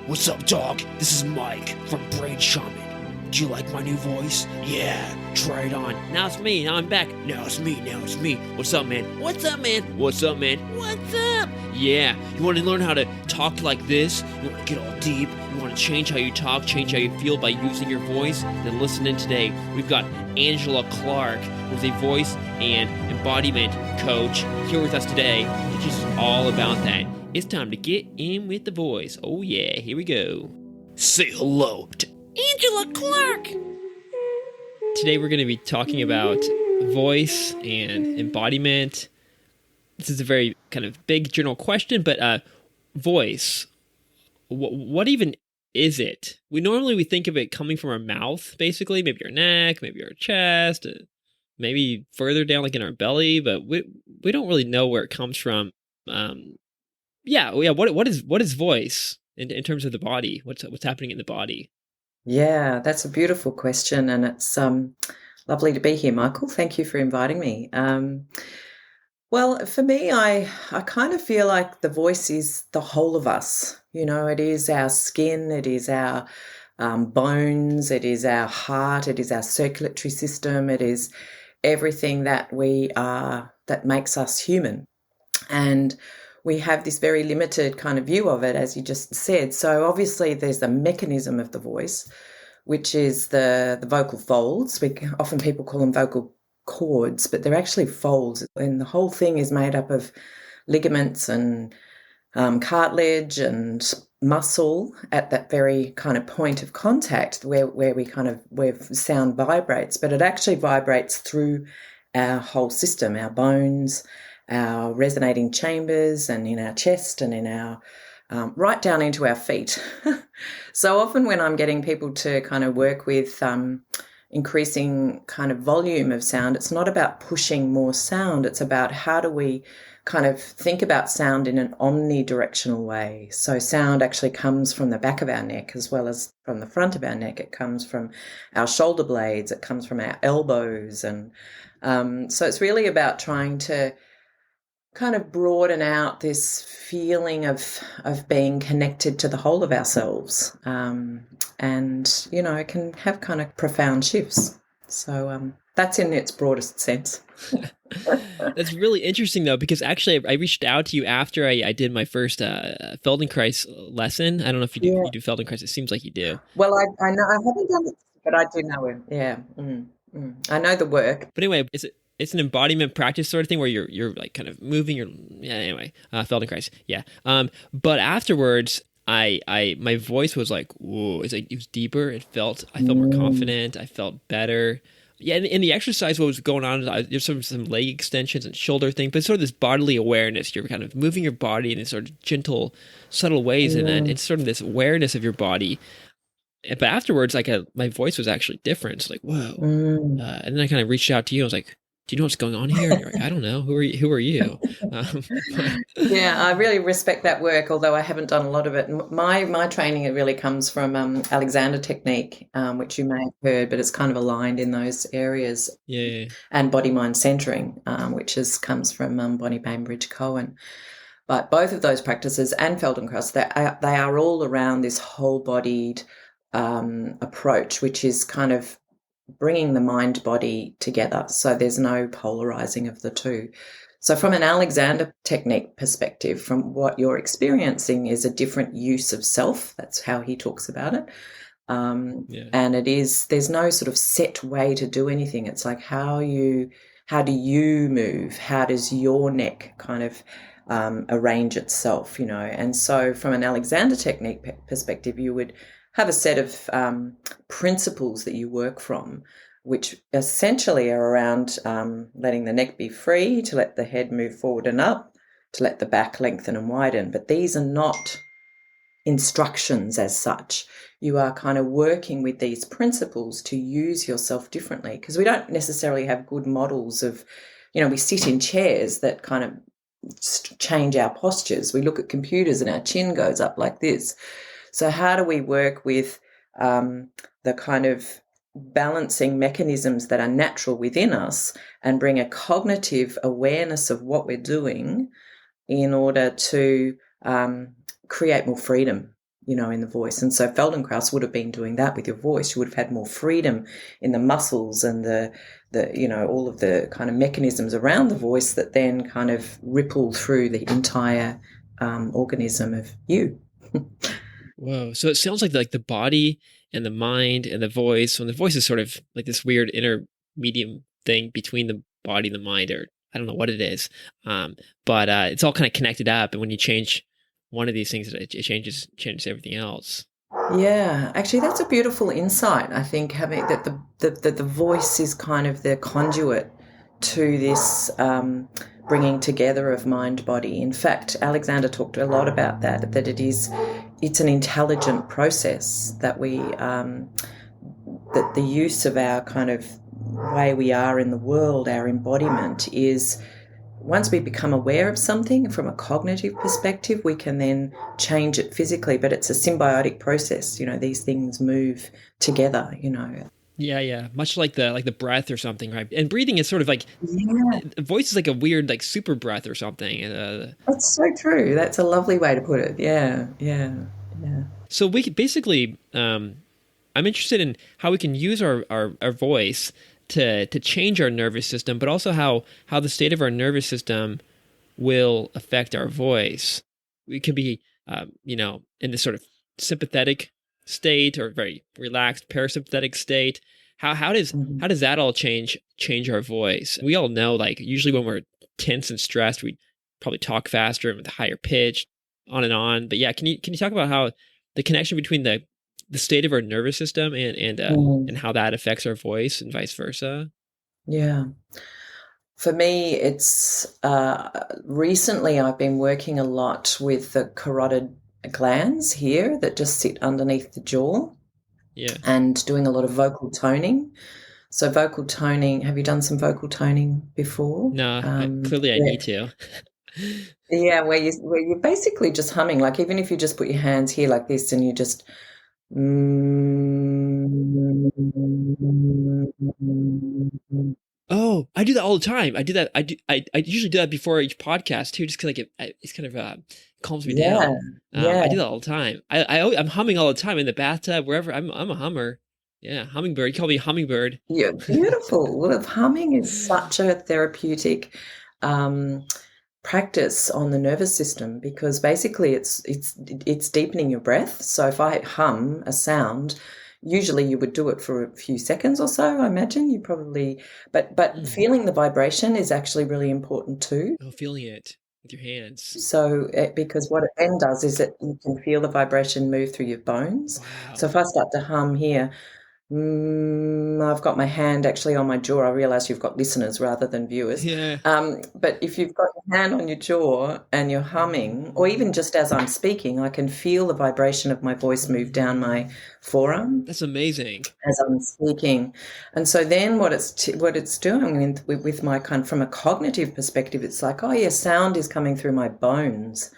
What's up, dog? This is Mike from Brain Shaman. Do you like my new voice? Yeah, try it on. Now it's me. Now I'm back. Now it's me. Now it's me. What's up, man? What's up, man? What's up, man? What's up? Yeah, you want to learn how to talk like this? You want to get all deep? You want to change how you talk, change how you feel by using your voice? Then listen in today. We've got Angela Clarke, who's a voice and embodiment coach, here with us today to teach us all about that. It's time to get in with the voice. Oh yeah, here we go. Say hello to Angela Clarke! Today we're going to be talking about voice and embodiment. This is a very kind of big general question, but voice, what even is it? We think of it coming from our mouth, basically, maybe our neck, maybe our chest, maybe further down like in our belly, but we don't really know where it comes from. What is voice in terms of the body? What's happening in the body? Yeah, that's a beautiful question, and it's lovely to be here, Michael. Thank you for inviting me. Well, for me, I kind of feel like the voice is the whole of us. You know, it is our skin, it is our bones, it is our heart, it is our circulatory system, it is everything that we are that makes us human. And we have this very limited kind of view of it, as you just said. So obviously there's the mechanism of the voice, which is the vocal folds. Often people call them vocal cords, but they're actually folds. And the whole thing is made up of ligaments and cartilage and muscle at that very kind of point of contact where sound vibrates. But it actually vibrates through our whole system, our bones, our resonating chambers, and in our chest, and in our right down into our feet. So often when I'm getting people to kind of work with increasing kind of volume of sound, it's not about pushing more sound. It's about how do we kind of think about sound in an omnidirectional way. So sound actually comes from the back of our neck as well as from the front of our neck. It comes from our shoulder blades. It comes from our elbows. And so it's really about trying to kind of broaden out this feeling of being connected to the whole of ourselves. And, you know, it can have kind of profound shifts. So that's in its broadest sense. That's really interesting, though, because actually I reached out to you after I did my first Feldenkrais lesson. I don't know if you do Feldenkrais. It seems like you do. Well, I know I haven't done it, but I do know him. Yeah. I know the work. But anyway, it's an embodiment practice sort of thing where you're like kind of moving your Feldenkrais. Yeah. But afterwards my voice was like, whoa, it was deeper. I felt more confident. I felt better. Yeah, and in the exercise, what was going on is there's some leg extensions and shoulder thing, but it's sort of this bodily awareness. You're kind of moving your body in sort of gentle, subtle ways, and then it's sort of this awareness of your body. But afterwards, my voice was actually different. It's like, whoa. And then I kind of reached out to you. I was like, do you know what's going on here? And you're like, I don't know. Who are you? Yeah, I really respect that work, although I haven't done a lot of it. My training, it really comes from Alexander technique, which you may have heard, but it's kind of aligned in those areas. Yeah. And body-mind centering, which comes from Bonnie Bainbridge Cohen. But both of those practices and Feldenkrais, they are all around this whole-bodied approach, which is kind of bringing the mind-body together. So there's no polarizing of the two. So from an Alexander technique perspective, from what you're experiencing is a different use of self. That's how he talks about it. And there's no sort of set way to do anything. It's like how do you move? How does your neck kind of arrange itself, you know? And so from an Alexander technique perspective, you would have a set of principles that you work from, which essentially are around letting the neck be free, to let the head move forward and up, to let the back lengthen and widen. But these are not instructions as such. You are kind of working with these principles to use yourself differently, because we don't necessarily have good models of, you know, we sit in chairs that kind of change our postures. We look at computers and our chin goes up like this. So how do we work with the kind of balancing mechanisms that are natural within us and bring a cognitive awareness of what we're doing in order to create more freedom in the voice. And so Feldenkrais would have been doing that with your voice. You would have had more freedom in the muscles and all of the kind of mechanisms around the voice that then kind of ripple through the entire organism of you. Whoa. So it sounds like the body and the mind and the voice. When the voice is sort of like this weird intermediate thing between the body and the mind, or I don't know what it is. But it's all kind of connected up. And when you change one of these things, it changes everything else. Yeah, actually, that's a beautiful insight. I think having that the voice is kind of the conduit to this bringing together of mind body. In fact, Alexander talked a lot about that it's an intelligent process that that the use of our kind of way we are in the world, our embodiment is. Once we become aware of something from a cognitive perspective, we can then change it physically, but it's a symbiotic process. These things move together. Yeah, yeah. Much like the breath or something, right? And breathing is sort of like Yeah, voice is like a weird like super breath or something. that's so true. That's a lovely way to put it. Yeah, yeah, yeah. So we could basically, I'm interested in how we can use our voice to change our nervous system, but also how the state of our nervous system will affect our voice. We could be, in this sort of sympathetic state or very relaxed parasympathetic state. Mhm. How does that all change our voice? We all know, like usually when we're tense and stressed, we probably talk faster and with a higher pitch, on and on. But yeah, can you talk about how the connection between the state of our nervous system and Mm, how that affects our voice and vice versa? yeah. For me, it's recently I've been working a lot with the carotid glands here that just sit underneath the jaw Yeah. and doing a lot of vocal toning. So vocal toning, have you done some vocal toning before? No, clearly I Yeah, need to. yeah, where you're basically just humming, like even if you just put your hands here like this and you just Oh, I do that all the time. I do that. I usually do that before each podcast too, just because it's kind of calms me yeah, down. yeah. I do that all the time. I'm humming all the time in the bathtub, wherever. I'm a hummer. Yeah, hummingbird. You call me hummingbird. Yeah, beautiful. Well, humming is such a therapeutic um, practice on the nervous system because basically it's deepening your breath. So if I hum a sound, usually you would do it for a few seconds or so. I imagine you probably, but Mm. feeling the vibration is actually really important too. Oh, feeling it with your hands. So because what it then does is that you can feel the vibration move through your bones. So Wow. if I start to hum here. I've got my hand actually on my jaw. I realize you've got listeners rather than viewers. Yeah. But if you've got your hand on your jaw and you're humming, or even just as I'm speaking, I can feel the vibration of my voice move down my forearm That's amazing. as I'm speaking. And so then what it's doing with my kind from a cognitive perspective, it's like, oh yeah, sound is coming through my bones.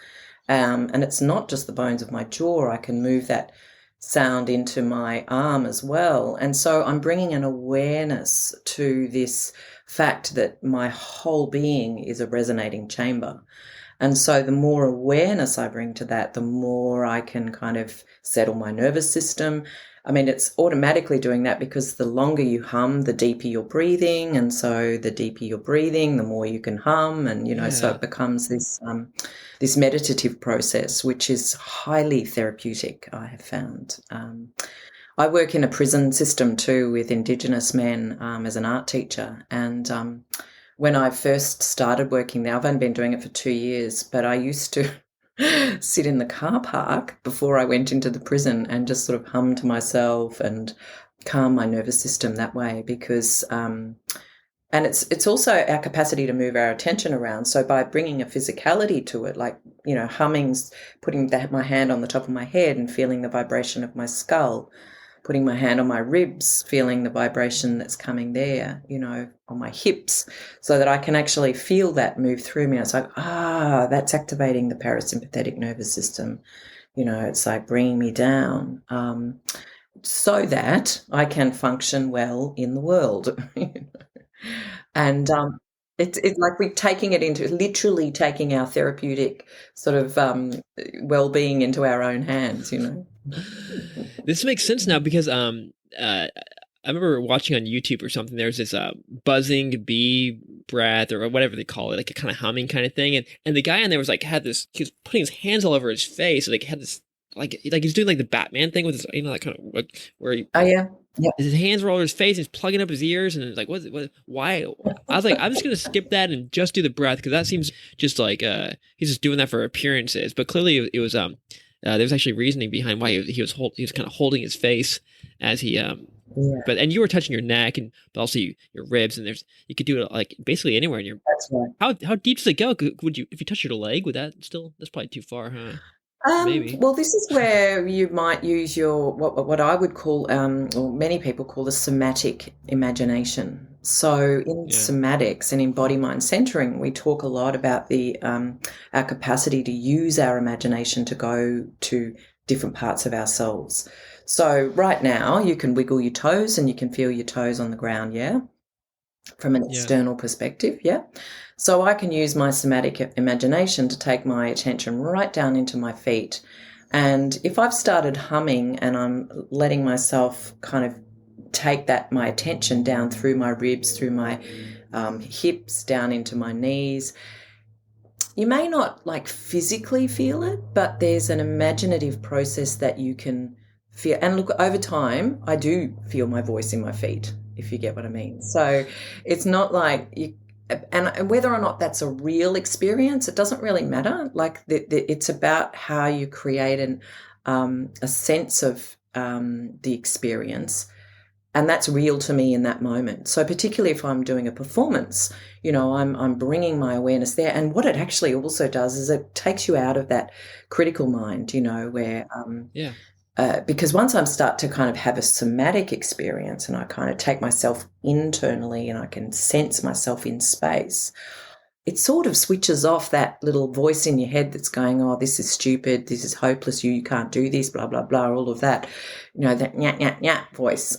And it's not just the bones of my jaw. I can move that sound into my arm as well. And so I'm bringing an awareness to this fact that my whole being is a resonating chamber. And so the more awareness I bring to that, the more I can kind of settle my nervous system. I mean, it's automatically doing that because the longer you hum, the deeper you're breathing. And so the deeper you're breathing, the more you can hum. And, so Yeah. it becomes this meditative process, which is highly therapeutic, I have found. I work in a prison system too with Indigenous men as an art teacher. And when I first started working there, I've only been doing it for 2 years, but I used to sit in the car park before I went into the prison and just sort of hum to myself and calm my nervous system that way because and it's also our capacity to move our attention around. So by bringing a physicality to it, like, humming's putting my hand on the top of my head and feeling the vibration of my skull, putting my hand on my ribs, feeling the vibration that's coming there, on my hips, so that I can actually feel that move through me. It's like, that's activating the parasympathetic nervous system. It's like bringing me down so that I can function well in the world. And It's like we're taking it into literally taking our therapeutic sort of well-being into our own hands, you know. This makes sense now because I remember watching on YouTube or something. There's this buzzing bee breath or whatever they call it, like a kind of humming kind of thing. And the guy on there was like had this. He was putting his hands all over his face, like had this like he's doing like the Batman thing with his that kind of like where Oh yeah, yeah. his hands were all over his face. He's plugging up his ears and it's like what why? I was like I'm just gonna skip that and just do the breath because that seems just like he's just doing that for appearances. But clearly it was there was actually reasoning behind why he was kind of holding his face as he Yeah, but and you were touching your neck and but also your ribs and there's you could do it like basically anywhere in your that's right. how deep does it go? Would you if you touch your leg would that still that's probably too far, huh? Maybe. Well, this is where you might use your what I would call, or many people call the somatic imagination. So in Yeah. somatics and in body mind centering, we talk a lot about the our capacity to use our imagination to go to different parts of ourselves. So right now, you can wiggle your toes and you can feel your toes on the ground. Yeah, from an Yeah. external perspective, yeah. So I can use my somatic imagination to take my attention right down into my feet. And if I've started humming and I'm letting myself kind of take that my attention down through my ribs, through my hips, down into my knees, you may not like physically feel it, but there's an imaginative process that you can feel. And look, over time, I do feel my voice in my feet, if you get what I mean. So it's not like you, and whether or not that's a real experience, it doesn't really matter. Like it's about how you create a sense of the experience, and that's real to me in that moment. So particularly if I'm doing a performance, you know, I'm bringing my awareness there. And what it actually also does is it takes you out of that critical mind, you know, where Yeah. because once I start to kind of have a somatic experience and I kind of take myself internally and I can sense myself in space, it sort of switches off that little voice in your head that's going, oh, this is stupid, this is hopeless, you can't do this, blah, blah, blah, all of that, you know, that nyat, nyat, nyat voice.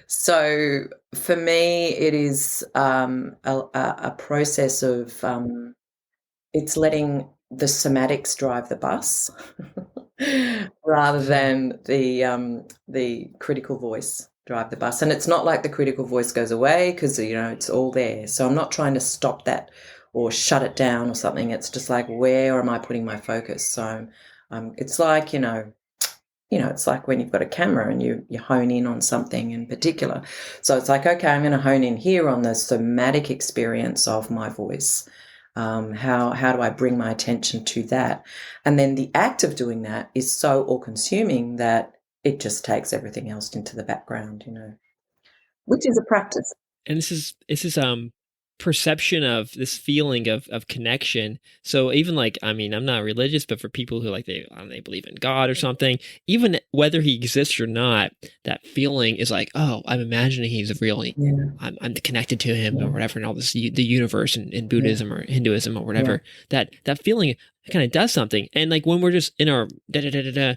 So for me, it is a process of it's letting the somatics drive the bus rather than the critical voice drive the bus. And it's not like the critical voice goes away because, you know, it's all there. So I'm not trying to stop that or shut it down or something. It's just like, where am I putting my focus? So it's like, it's like when you've got a camera and you hone in on something in particular. So it's like, okay, I'm going to hone in here on the somatic experience of my voice. How do I bring my attention to that? And then the act of doing that is so all-consuming that it just takes everything else into the background, you know, which is a practice. And this is perception of this feeling of connection. So even like I mean I'm not religious, but for people who like they I don't know, they believe in God or something, even whether he exists or not, that feeling is like oh I'm imagining he's really Yeah, I'm connected to him or yeah, whatever, and all this the universe in yeah, Buddhism or Hinduism or yeah, whatever. That feeling kind of does something. And like when we're just in our da da da da da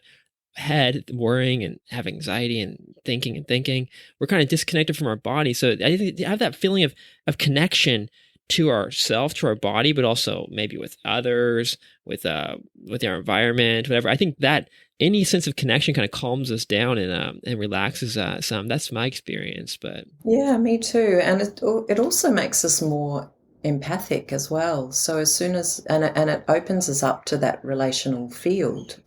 head worrying and have anxiety and thinking we're kind of disconnected from our body, so I think to have that feeling of connection to ourself, to our body, but also maybe with others, with our environment, whatever. I think that any sense of connection kind of calms us down and relaxes us. That's my experience. But yeah, me too. And it also makes us more empathic as well. So as soon as and it opens us up to that relational field.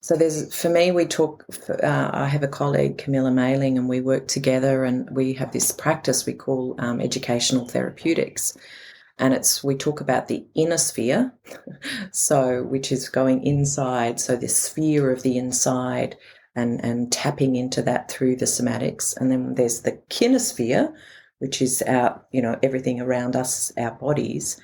So there's for me we talk. I have a colleague Camilla Mailing, and we work together, and we have this practice we call educational therapeutics, and we talk about the inner sphere, so which is going inside. So the sphere of the inside, and tapping into that through the somatics, and then there's the kinesphere, which is our everything around us, our bodies.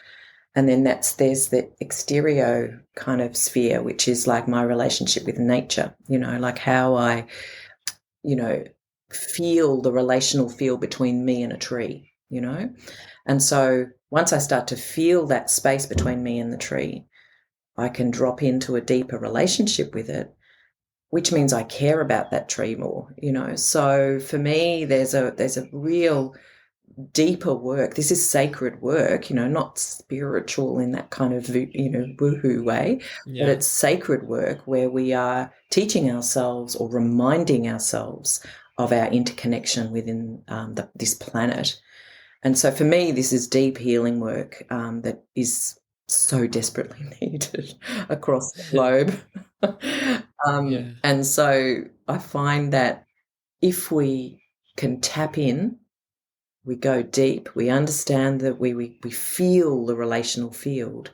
And then there's the exterior kind of sphere, which is like my relationship with nature, like how I, you know, feel the relational feel between me and a tree. And so once I start to feel that space between me and the tree, I can drop into a deeper relationship with it, which means I care about that tree more. So for me, there's a real deeper work. This is sacred work, not spiritual in that kind of, woohoo way, but Yeah. it's sacred work where we are teaching ourselves or reminding ourselves of our interconnection within this planet. And so for me, this is deep healing work that is so desperately needed across the globe. Yeah. And so I find that if we can tap in, we go deep, we understand that we feel the relational field,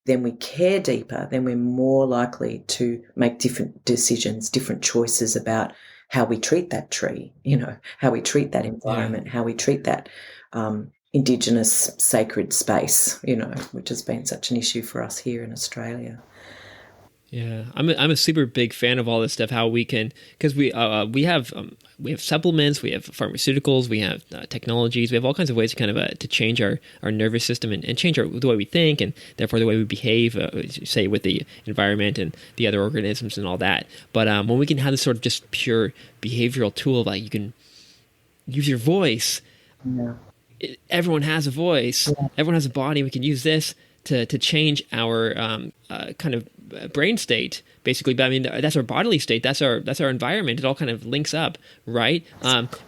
then we care deeper, then we're more likely to make different decisions, different choices about how we treat that tree, how we treat that Yeah. environment, how we treat that Indigenous sacred space, which has been such an issue for us here in Australia. Yeah, I'm a super big fan of all this stuff. How we can, because we have supplements, we have pharmaceuticals, we have technologies, we have all kinds of ways to kind of to change our nervous system and change the way we think and therefore the way we behave, say with the environment and the other organisms and all that. But when we can have this sort of just pure behavioral tool, like you can use your voice. Yeah. Everyone has a voice. Yeah. Everyone has a body. We can use this to change our kind of brain state, basically. But I mean, that's our bodily state. That's our environment. It all kind of links up, right?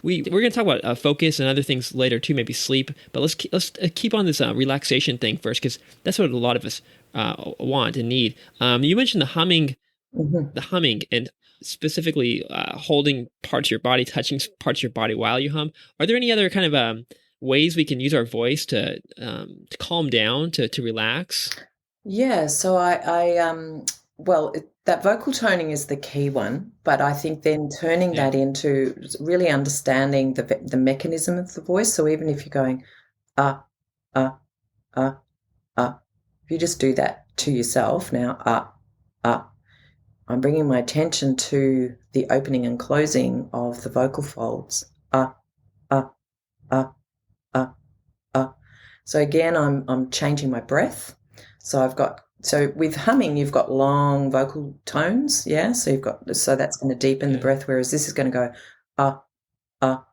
We're going to talk about focus and other things later too, maybe sleep. But let's keep on this relaxation thing first, because that's what a lot of us want and need. You mentioned Mhm. the humming, and specifically holding parts of your body, touching parts of your body while you hum. Are there any other kind of ways we can use our voice to calm down, to relax? Yeah, so well, that vocal toning is the key one, but I think then turning Yeah, that into really understanding the mechanism of the voice. So even if you're going ah ah ah ah, if you just do that to yourself now, ah, I'm bringing my attention to the opening and closing of the vocal folds. Ah ah ah ah. So again, I'm changing my breath. So with humming, you've got long vocal tones, yeah. So that's going to deepen the yeah, breath, whereas this is going to go ah ah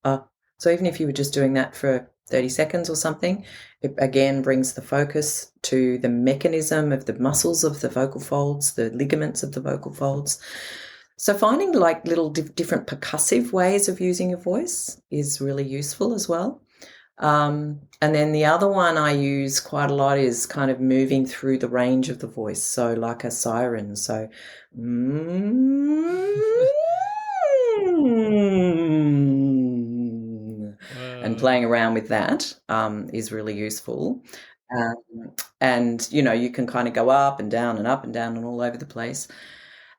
ah. So even if you were just doing that for 30 seconds or something, it again brings the focus to the mechanism of the muscles of the vocal folds, the ligaments of the vocal folds. So finding like little different percussive ways of using your voice is really useful as well. And then the other one I use quite a lot is kind of moving through the range of the voice. So like a siren. So, and uh, playing around with that is really useful. Um, and, you can kind of go up and down and up and down and all over the place.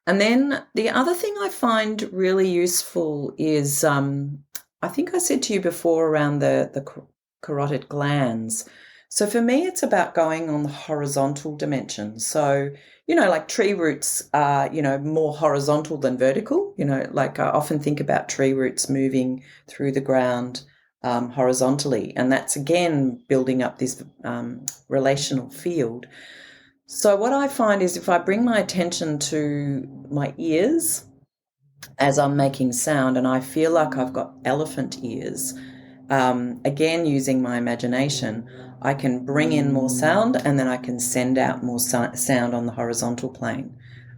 And then the other thing I find really useful is I think I said to you before around the carotid glands. So for me, it's about going on the horizontal dimension. So, like tree roots are, more horizontal than vertical. Like I often think about tree roots moving through the ground horizontally. And that's again building up this relational field. So what I find is if I bring my attention to my ears as I'm making sound, and I feel like I've got elephant ears, again using my imagination, I can bring in more sound and then I can send out more sound on the horizontal plane,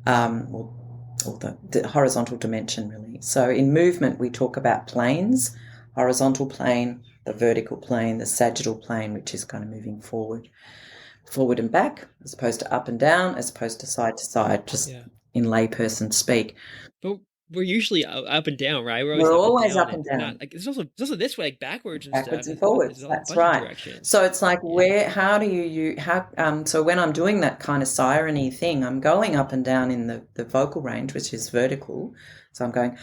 or the horizontal dimension really. So in movement we talk about planes, horizontal plane, the vertical plane, the sagittal plane, which is kind of moving forward and back, as opposed to up and down, as opposed to side, just yeah. in layperson speak. But we're usually up and down, right? We're always We're up and always down, up and and we're not down, like it's also this way, like backwards and backwards stuff. and There's forwards. a That's bunch of right. directions. So it's like Yeah, how do you how so when I'm doing that kind of siren-y thing, I'm going up and down in the vocal range, which is vertical. So I'm going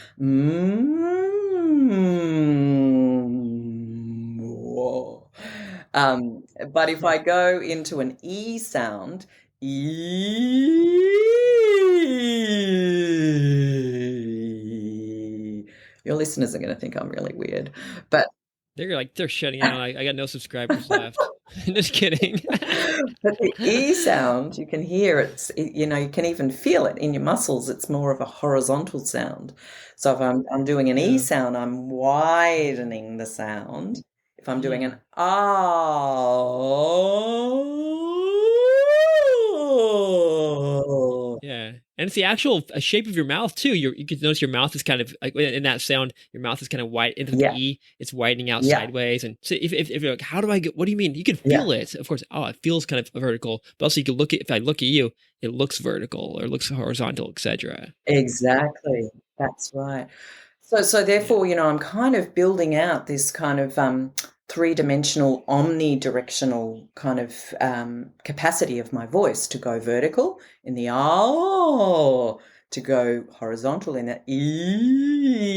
whoa. But if I go into an E sound, E, your listeners are going to think I'm really weird. But they're shutting out. I got no subscribers left. Just kidding. but the E sound, you can hear you can even feel it in your muscles. It's more of a horizontal sound. So if I'm doing an E Yeah, sound, I'm widening the sound. If I'm doing Mm. an oh. Yeah, and it's the actual shape of your mouth too. You can notice your mouth is kind of like in that sound. Your mouth is kind of wide into the Yeah, E. It's widening out yeah, sideways. And so if you're like, how do I get? What do you mean? You can yeah. feel it, of course. Oh, it feels kind of vertical, but also you can look at. If I look at you, it looks vertical or looks horizontal, etc. Exactly. That's right. So Yeah, therefore, I'm kind of building out this kind of three-dimensional, omnidirectional kind of capacity of my voice to go vertical in the oh, to go horizontal in the e,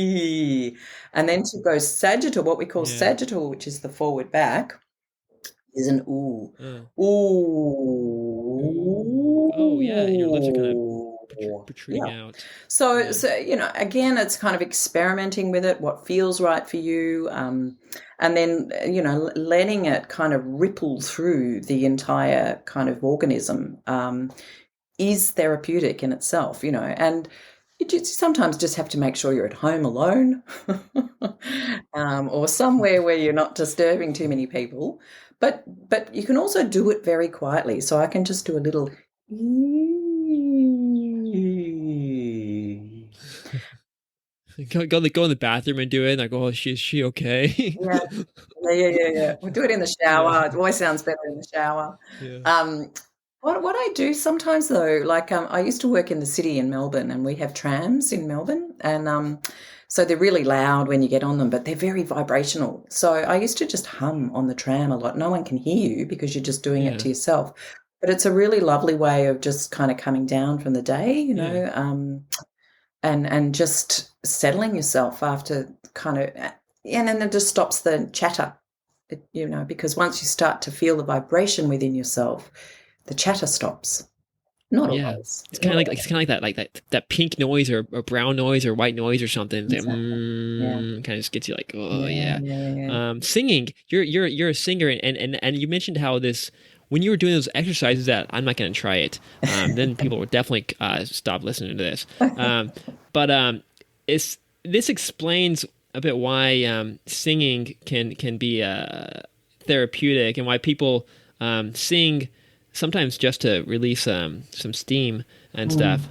and then to go sagittal, what we call yeah. sagittal, which is the forward back, is an ooh. Uh, ooh. Oh, yeah. Your lips are kind of Ooh. protruding Yeah. out. So, Yeah, so again, it's kind of experimenting with it, what feels right for you, and then letting it kind of ripple through the entire kind of organism is therapeutic in itself, and you sometimes just have to make sure you're at home alone, or somewhere where you're not disturbing too many people. But you can also do it very quietly. So I can just do a little. go in the bathroom and do it. And I go, oh, is she okay? Yeah, yeah. We'll do it in the Yeah, shower. It always sounds better in the shower. yeah, Um, what I do sometimes though, like I used to work in the city in Melbourne, and we have trams in Melbourne, and so they're really loud when you get on them, but they're very vibrational. So I used to just hum on the tram a lot. No one can hear you because you're just doing it yeah, to yourself. But it's a really lovely way of just kind of coming down from the day, yeah. and just settling yourself after kind of, and then it just stops the chatter, because once you start to feel the vibration within yourself, the chatter stops. Not Yeah, always, it's kind not of always. it's kind of like that pink noise or brown noise or white noise or something. It's like, Exactly. Yeah, kind of just gets you like, oh yeah, yeah. yeah, yeah. Singing. You're a singer, and you mentioned how this when you were doing those exercises that I'm not going to try it. Then people would definitely stop listening to this. But it's this explains a bit why singing can be therapeutic and why people sing sometimes just to release some steam and Mm, stuff.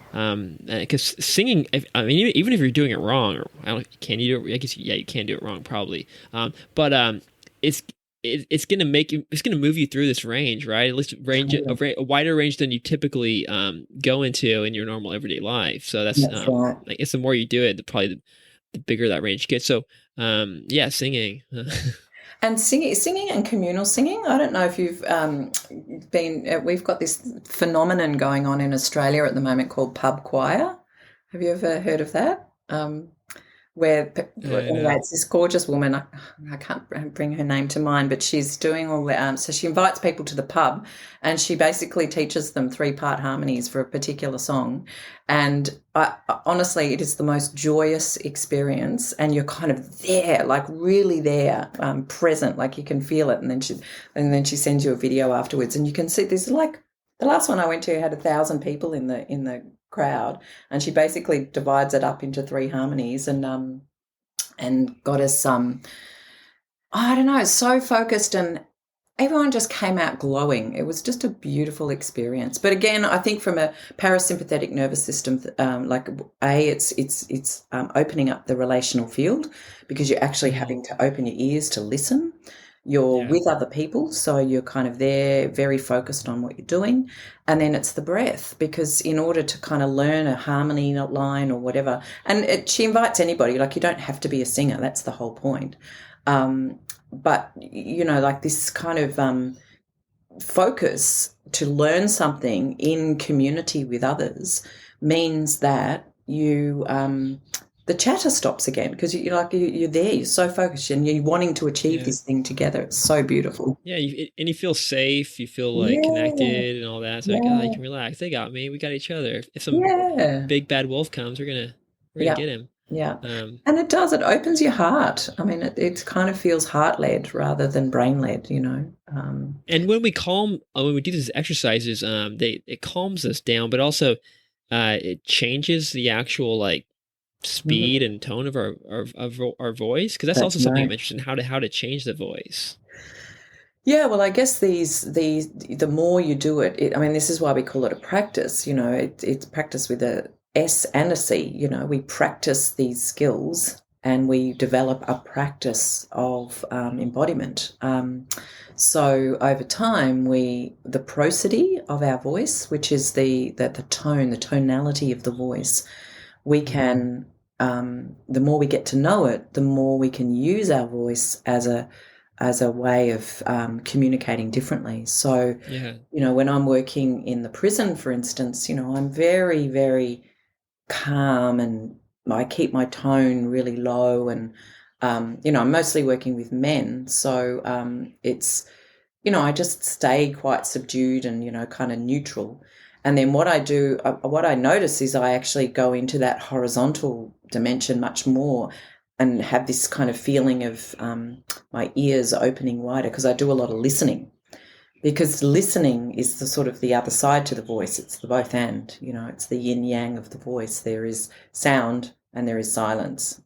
Because singing, I mean, even if you're doing it wrong, or can you do it? I guess yeah, you can do it wrong probably. But it's it's gonna make you, it's gonna move you through this range, right? At least range totally. a wider range than you typically go into in your normal everyday life. So that's That's right. I guess the more you do it, the bigger that range gets. So yeah, singing. And singing and communal singing. I don't know if you've been. We've got this phenomenon going on in Australia at the moment called pub choir. Have you ever heard of that? Where anyway, No. it's this gorgeous woman. I can't bring her name to mind, but she's doing all the. So she invites people to the pub, and she basically teaches them three-part harmonies for a particular song. And honestly, it is the most joyous experience, and you're kind of there, like really there, present, like you can feel it. And then she sends you a video afterwards, and you can see there's like the last one I went to had 1,000 people in the crowd, and she basically divides it up into three harmonies, and got us I don't know, so focused, and everyone just came out glowing. It was just a beautiful experience. But again, I think from a parasympathetic nervous system, like it's opening up the relational field, because you're actually Hmm. having to open your ears to listen. You're Yeah. with other people, so you're kind of there, very focused on what you're doing. And then it's the breath, because in order to kind of learn a harmony line or whatever, and she invites anybody, like you don't have to be a singer. That's the whole point. Um, but like this kind of focus to learn something in community with others means that the chatter stops again, because you're there, you're so focused, and you're wanting to achieve Yeah. this thing together. It's so beautiful. Yeah, and you feel safe, you feel like Yeah, connected and all that. It's like, oh, you yeah, can relax. They got me. We got each other. If some yeah, big bad wolf comes, we're gonna yeah, get him. yeah. Um, And it opens your heart. I mean, it kind of feels heart led rather than brain led. and when we calm, when we do these exercises, it calms us down, but also, it changes the actual like speed and tone of our voice? Because that's That's also something right. I'm interested in, how to change the voice. Yeah, well, I guess these the more you do it, I mean, this is why we call it a practice. It's practice with a S and a C. We practice these skills and we develop a practice of embodiment. So over time, the prosody of our voice, which is the tone, the tonality of the voice, we can. The more we get to know it, the more we can use our voice as a way of communicating differently. So, Yeah. when I'm working in the prison, for instance, I'm very, very calm and I keep my tone really low. And, I'm mostly working with men. So I just stay quite subdued and, kind of neutral. And then what I do, what I notice is I actually go into that horizontal dimension much more and have this kind of feeling of my ears opening wider because I do a lot of listening. Because listening is the sort of the other side to the voice. It's the both and, it's the yin yang of the voice. There is sound and there is silence.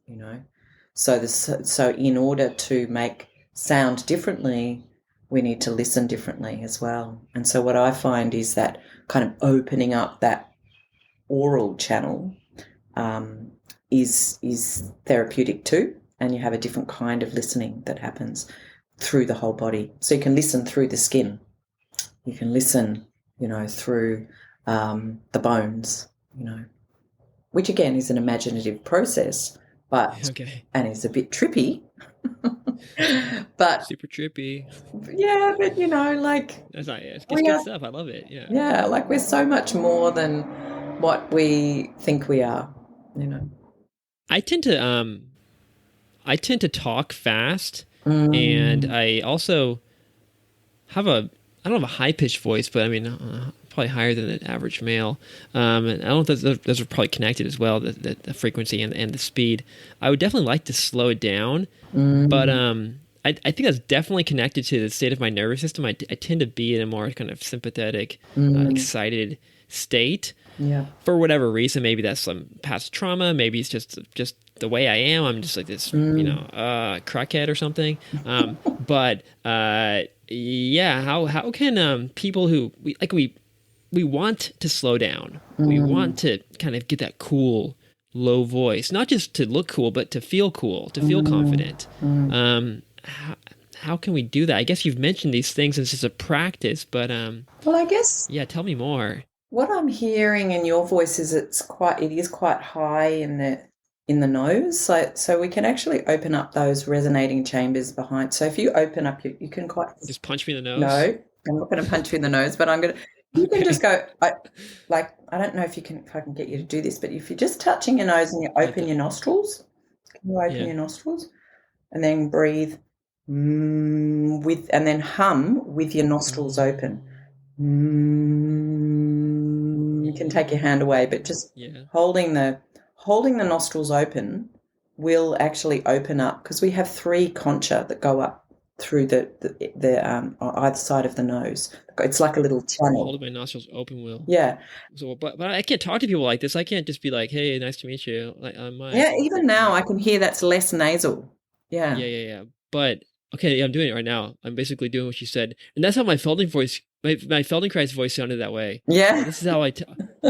So in order to make sound differently, we need to listen differently as well. And so what I find is that kind of opening up that oral channel um, is therapeutic too, and you have a different kind of listening that happens through the whole body. So you can listen through the skin. You can listen, through the bones, which again is an imaginative process, but Okay. and is a bit trippy. But Super trippy. yeah, but like That's not. It's we good are, stuff. I love it. Yeah. yeah, like we're so much more than what we think we are, you know. I tend to talk fast, and Mm, I also have I don't have a high pitched voice, but I mean probably higher than the average male. And I don't know if those are probably connected as well, the frequency and the speed. I would definitely like to slow it down, but mm, I think that's definitely connected to the state of my nervous system. I tend to be in a more kind of sympathetic, mm, excited state yeah. for whatever reason. Maybe that's some past trauma. Maybe it's just the way I am. I'm just like this, Mm. crackhead or something. But yeah, how can people who we want to slow down, we want Mm, to kind of get that cool low voice, not just to look cool, but to feel cool, to feel mm, confident. mm. How can we do that? I guess you've mentioned these things as just a practice, but Well, I guess yeah, tell me more. what I'm hearing in your voice is it is quite high in the nose. So we can actually open up those resonating chambers behind. So if you open up you can quite Just punch me in the no, nose. I'm not going to punch you in the nose, but you can just Okay. go I don't know if I can get you to do this, but if you're just touching your nose and you I open th- your nostrils, can you open yeah. your nostrils and then breathe and then hum with your nostrils open. You can take your hand away, but just Yeah. holding the nostrils open will actually open up because we have three concha that go up through on either side of the nose. It's like a little channel. Holding my nostrils open will. Yeah, So, but I can't talk to people like this. I can't just be like, "Hey, nice to meet you." Like I'm yeah. Mike. Even I'm now, like, I can hear that's less nasal. Yeah, yeah. But okay, yeah, I'm doing it right now. I'm basically doing what you said, and that's how my my Feldenkrais voice sounded that way. yeah, This is how this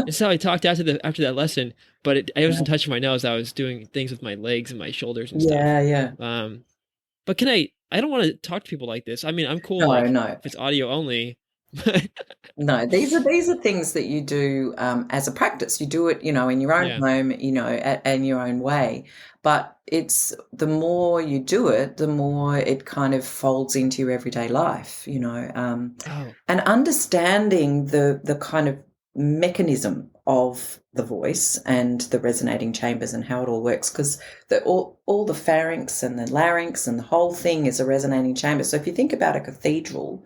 is how I talked after that lesson. But I wasn't touching my nose. I was doing things with my legs and my shoulders and stuff. yeah, yeah. Um, but can I? I don't want to talk to people like this. I mean, I'm cool No, like no. if it's audio only. No, these are things that you do as a practice. You do it, in your own Yeah. home, in your own way. But it's the more you do it, the more it kind of folds into your everyday life. Oh, And understanding the kind of mechanism of the voice and the resonating chambers and how it all works, because all the pharynx and the larynx and the whole thing is a resonating chamber. So if you think about a cathedral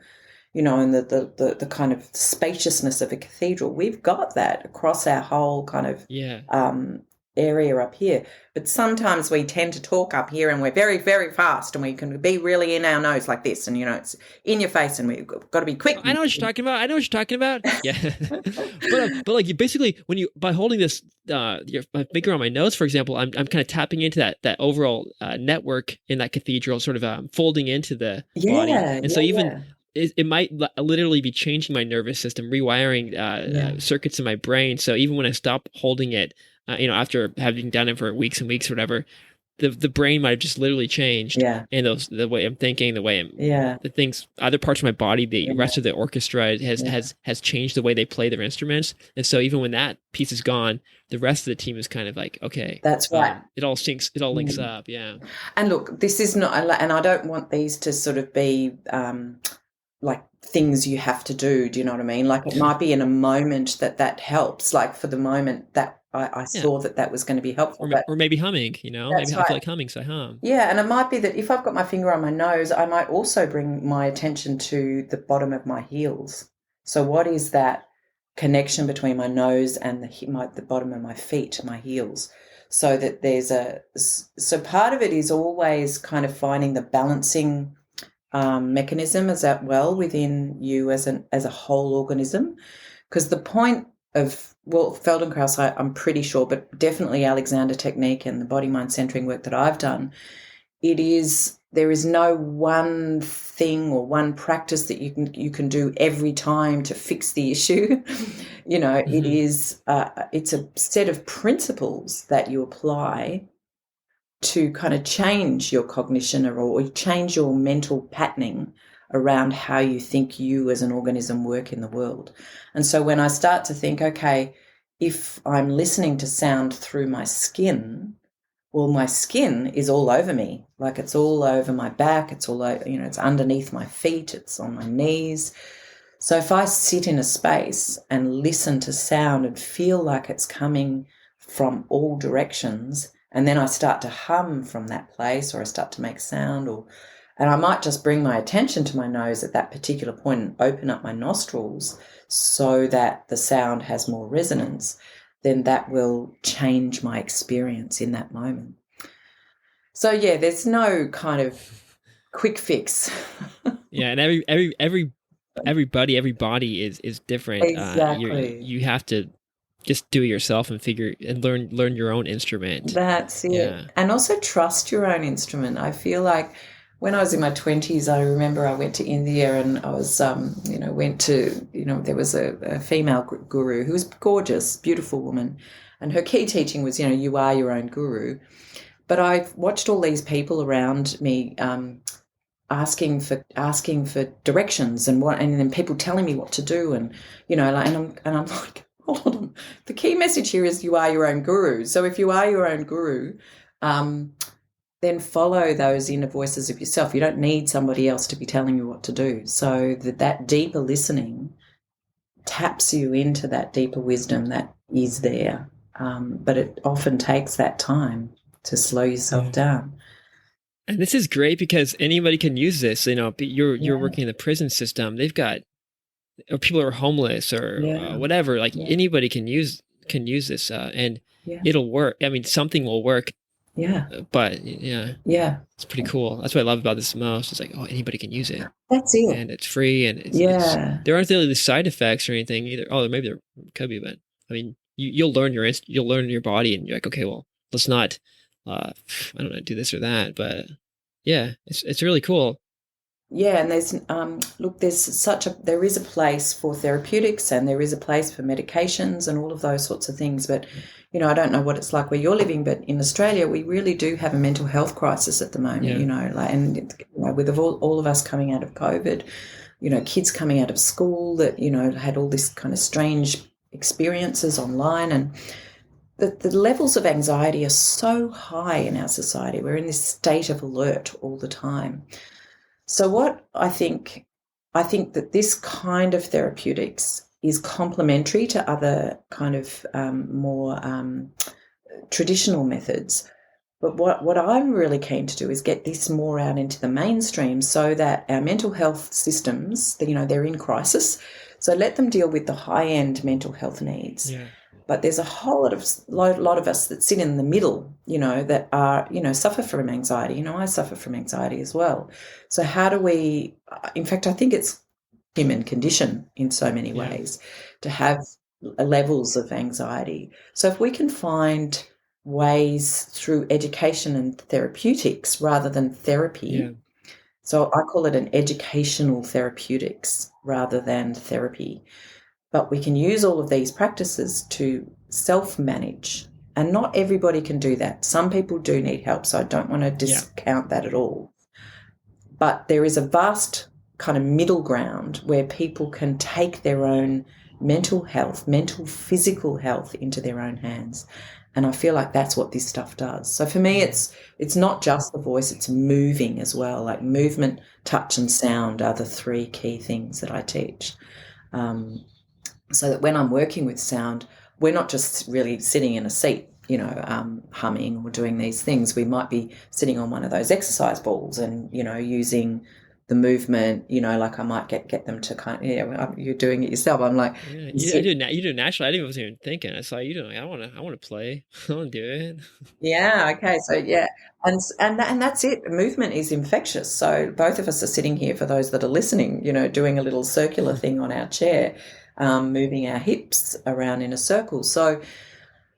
and the kind of spaciousness of a cathedral. We've got that across our whole kind of yeah. area up here. But sometimes we tend to talk up here and we're very, very fast and we can be really in our nose like this and, it's in your face and we've got to be quick. I know what you're talking about. Yeah. but like you basically, by holding this, your finger on my nose, for example, I'm kind of tapping into that overall network in that cathedral, sort of folding into the body. And so even it might literally be changing my nervous system, rewiring circuits in my brain. So even when I stop holding it, after having done it for weeks and weeks or whatever, the brain might have just literally changed. Yeah. And the way I'm thinking, the things, other parts of my body, the rest of the orchestra has changed the way they play their instruments. And so even when that piece is gone, the rest of the team is kind of like, okay, that's right. It all links up. Yeah. And look, this is not, and I don't want these to sort of be, like things you have to do. Do you know what I mean? Like it might be in a moment that helps. Like for the moment that I saw that was going to be helpful. Or maybe humming, maybe I feel like humming, so I hum. Yeah, and it might be that if I've got my finger on my nose, I might also bring my attention to the bottom of my heels. So what is that connection between my nose and the bottom of my feet, my heels? So that so part of it is always kind of finding the balancing mechanism as that well within you as a whole organism, because the point of Feldenkrais, I'm pretty sure, but definitely Alexander technique and the body mind centering work that I've done, there is no one thing or one practice that you can do every time to fix the issue. It is it's a set of principles that you apply to kind of change your cognition or change your mental patterning around how you think you as an organism work in the world. And so when I start to think, okay, if I'm listening to sound through my skin, well, my skin is all over me. Like it's all over my back. It's all over, it's underneath my feet. It's on my knees. So if I sit in a space and listen to sound and feel like it's coming from all directions, and then I start to hum from that place, or I start to make sound, and I might just bring my attention to my nose at that particular point and open up my nostrils so that the sound has more resonance, then that will change my experience in that moment. So yeah, there's no kind of quick fix. Yeah, and everybody, every body is different. Exactly. You have to just do it yourself and learn your own instrument. That's it. Yeah. And also trust your own instrument. I feel like when I was in my 20s, I remember I went to India and I was, went to, there was a female guru who was gorgeous, beautiful woman. And her key teaching was, you are your own guru. But I've watched all these people around me asking for directions and then people telling me what to do. And, I'm like, hold on. The key message here is you are your own guru. So if you are your own guru, then follow those inner voices of yourself. You don't need somebody else to be telling you what to do. So that deeper listening taps you into that deeper wisdom that is there. But it often takes that time to slow yourself down. And this is great because anybody can use this. You're working in the prison system. They've got, or people are homeless or whatever. Like anybody can use this, and it'll work. I mean, something will work. Yeah. But it's pretty cool. That's what I love about this most. It's like, anybody can use it. That's it. And it's free, and there aren't really the side effects or anything either. Oh, maybe there could be, but I mean, you'll learn your body, and you're like, okay, well, let's not, I don't know, do this or that. But yeah, it's really cool. Yeah, and there's there is a place for therapeutics and there is a place for medications and all of those sorts of things. But, I don't know what it's like where you're living, but in Australia, we really do have a mental health crisis at the moment, with all of us coming out of COVID, kids coming out of school that, had all this kind of strange experiences online, and the levels of anxiety are so high in our society. We're in this state of alert all the time. So what I think that this kind of therapeutics is complementary to other kind of more traditional methods. But what I'm really keen to do is get this more out into the mainstream so that our mental health systems, they're in crisis. So let them deal with the high-end mental health needs. Yeah. But there's a whole lot of us that sit in the middle, that are, suffer from anxiety. I suffer from anxiety as well. So how do we, in fact, I think it's human condition in so many Yeah. ways to have levels of anxiety. So if we can find ways through education and therapeutics rather than therapy, Yeah. so I call it an educational therapeutics rather than therapy. But we can use all of these practices to self-manage. And not everybody can do that. Some people do need help, so I don't want to discount that at all. But there is a vast kind of middle ground where people can take their own mental health, mental, physical health into their own hands. And I feel like that's what this stuff does. So for me, it's not just the voice, it's moving as well. Like movement, touch and sound are the three key things that I teach. So that when I'm working with sound, we're not just really sitting in a seat, humming or doing these things. We might be sitting on one of those exercise balls and, using the movement, like I might get them to kind of, you're doing it yourself. I'm like, Yeah, you do it naturally. I wasn't even thinking. I saw you doing. I want to play. I want to do it. Yeah. Okay. So yeah, and that's it. Movement is infectious. So both of us are sitting here for those that are listening. Doing a little circular thing on our chair, moving our hips around in a circle. So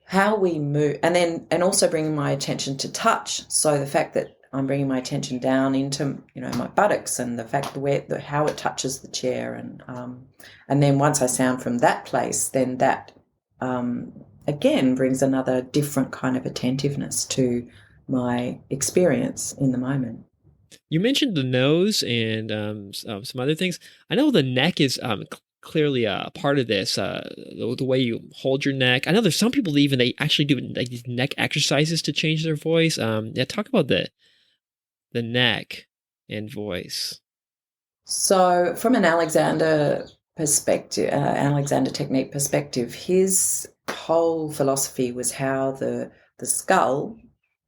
how we move, and also bringing my attention to touch. So the fact that I'm bringing my attention down into my buttocks, and the fact how it touches the chair, and then once I sound from that place, then that again brings another different kind of attentiveness to my experience in the moment. You mentioned the nose and some other things. I know the neck is clearly a part of this. The way you hold your neck. I know there's some people they actually do like these neck exercises to change their voice. Yeah, talk about the neck and voice. So from an Alexander perspective, Alexander technique perspective, his whole philosophy was how the skull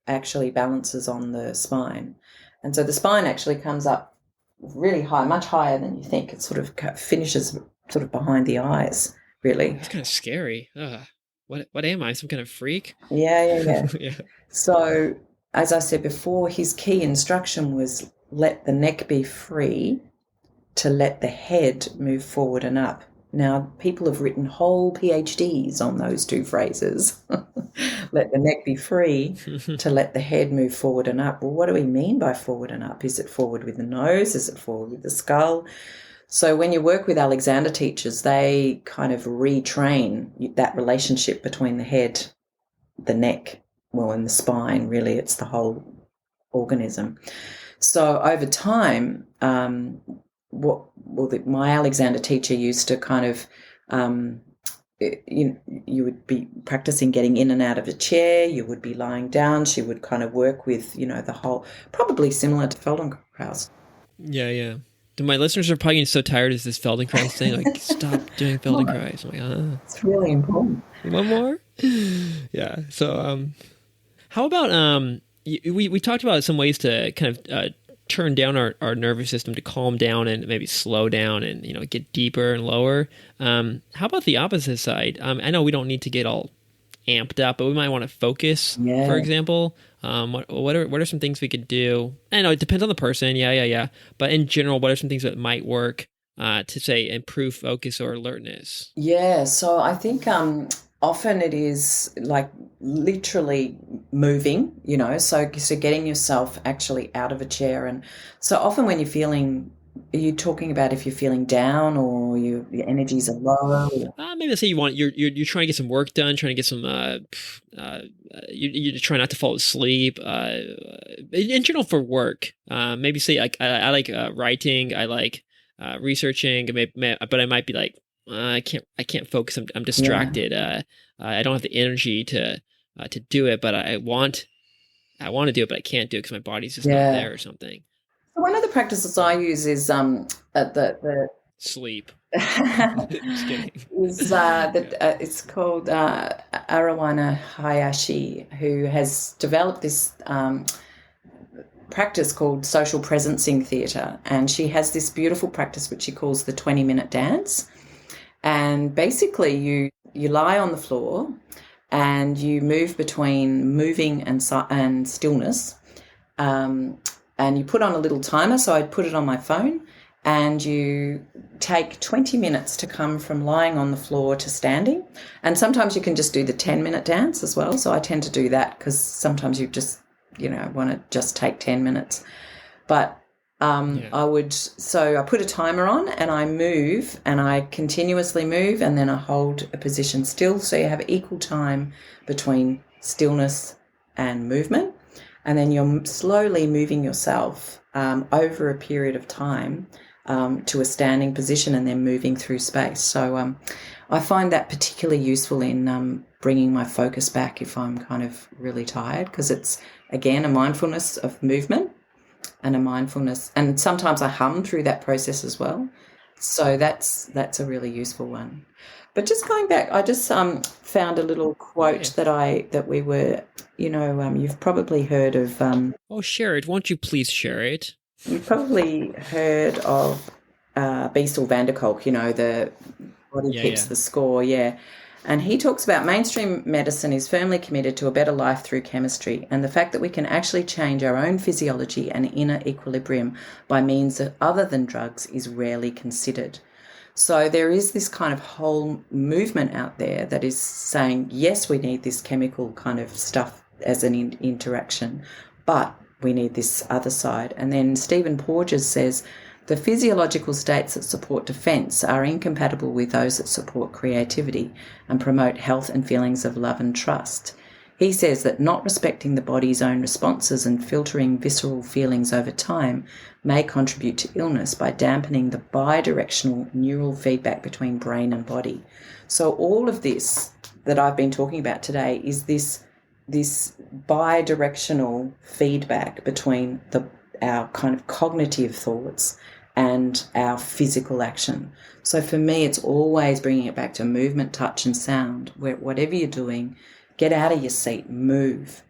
actually balances on the spine. And so the spine actually comes up really high, much higher than you think. It sort of finishes sort of behind the eyes, really. That's kind of scary. What am I? Some kind of freak? Yeah. Yeah. So as I said before, his key instruction was let the neck be free to let the head move forward and up. Now, people have written whole PhDs on those two phrases. Let the neck be free to let the head move forward and up. Well, what do we mean by forward and up? Is it forward with the nose? Is it forward with the skull? So when you work with Alexander teachers, they kind of retrain that relationship between the head, the neck, and the spine. Really, it's the whole organism. So over time, my Alexander teacher used to kind of, you would be practicing getting in and out of a chair, you would be lying down, she would kind of work with, the whole, probably similar to Feldenkrais. Yeah. My listeners are probably getting so tired of this Feldenkrais thing. Like, stop doing Feldenkrais. I'm like, It's really important. one more? Yeah. So, how about, we talked about some ways to kind of turn down our nervous system to calm down and maybe slow down and get deeper and lower. How about the opposite side? I know we don't need to get all amped up, but we might want to focus, for example. What are some things we could do? I know it depends on the person. Yeah. But in general, what are some things that might work to say improve focus or alertness? Yeah. So I think often it is like literally moving, so getting yourself actually out of a chair. And so often when you're feeling, are you talking about if you're feeling down or your energies are low? Maybe let's say you're trying to get some work done, trying to get some you're trying not to fall asleep. In general for work, maybe say I like writing, I like researching, but I might be like I can't focus. I'm distracted. Yeah. I don't have the energy to do it, but I want to do it, but I can't do it because my body's just not there or something. One of the practices I use is the sleep. Just kidding. It's called Arawana Hayashi, who has developed this practice called social presencing theatre, and she has this beautiful practice which she calls the 20-minute dance. And basically you lie on the floor and you move between moving and stillness. Um, and you put on a little timer. So I'd put it on my phone, and you take 20 minutes to come from lying on the floor to standing. And sometimes you can just do the 10-minute dance as well. So I tend to do that because sometimes you just, want to just take 10 minutes. But Yeah. so I put a timer on and I move and I continuously move and then I hold a position still. So you have equal time between stillness and movement. And then you're slowly moving yourself over a period of time to a standing position and then moving through space. So I find that particularly useful in bringing my focus back if I'm kind of really tired, because it's, again, a mindfulness of movement and a mindfulness. And sometimes I hum through that process as well. So that's a really useful one. But just going back, I just found a little quote that we were, you've probably heard of. Oh, share it. Won't you please share it? You've probably heard of Beastal van der Kolk, the body keeps the score, yeah. And he talks about mainstream medicine is firmly committed to a better life through chemistry, and the fact that we can actually change our own physiology and inner equilibrium by means other than drugs is rarely considered. So there is this kind of whole movement out there that is saying, yes, we need this chemical kind of stuff as an interaction, but we need this other side. And then Stephen Porges says, the physiological states that support defence are incompatible with those that support creativity and promote health and feelings of love and trust. He says that not respecting the body's own responses and filtering visceral feelings over time may contribute to illness by dampening the bidirectional neural feedback between brain and body. So all of this that I've been talking about today is this bidirectional feedback between our kind of cognitive thoughts and our physical action. So for me, it's always bringing it back to movement, touch and sound, where whatever you're doing, get out of your seat, move,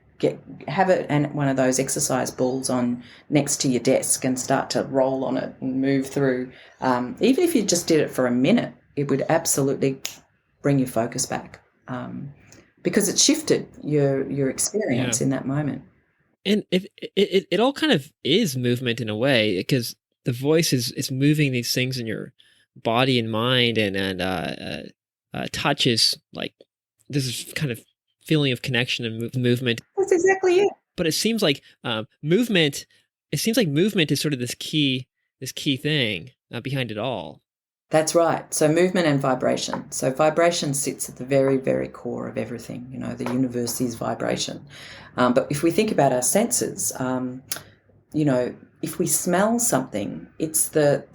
have it and one of those exercise balls on next to your desk and start to roll on it and move through. Even if you just did it for a minute, it would absolutely bring your focus back because it shifted your experience in that moment. And if it all kind of is movement in a way, because the voice is moving these things in your body and mind, and touch is like this is kind of feeling of connection and movement. That's exactly it. But it seems like movement. It seems like movement is sort of this key thing behind it all. That's right. So movement and vibration. So vibration sits at the very, very core of everything. The universe is vibration. But if we think about our senses, if we smell something, it's the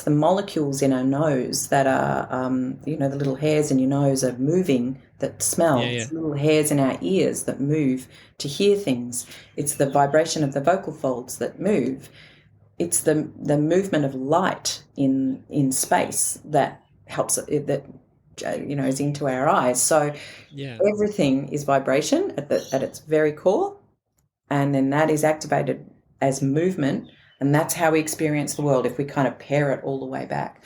molecules in our nose that are, the little hairs in your nose are moving that smell. It's little hairs in our ears that move to hear things. It's the vibration of the vocal folds that move. It's the movement of light in space that helps that is into our eyes. So everything is vibration at its very core, and then that is activated as movement, and that's how we experience the world if we kind of pare it all the way back.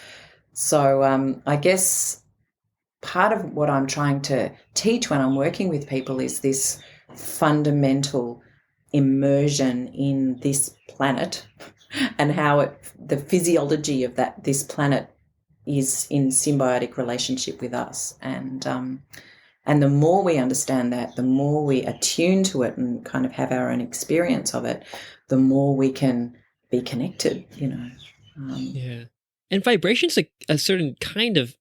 So I guess part of what I'm trying to teach when I'm working with people is this fundamental immersion in this planet and how the physiology of this planet is in symbiotic relationship with us. And the more we understand that, the more we attune to it and kind of have our own experience of it, the more we can be connected, And vibration's like a certain kind of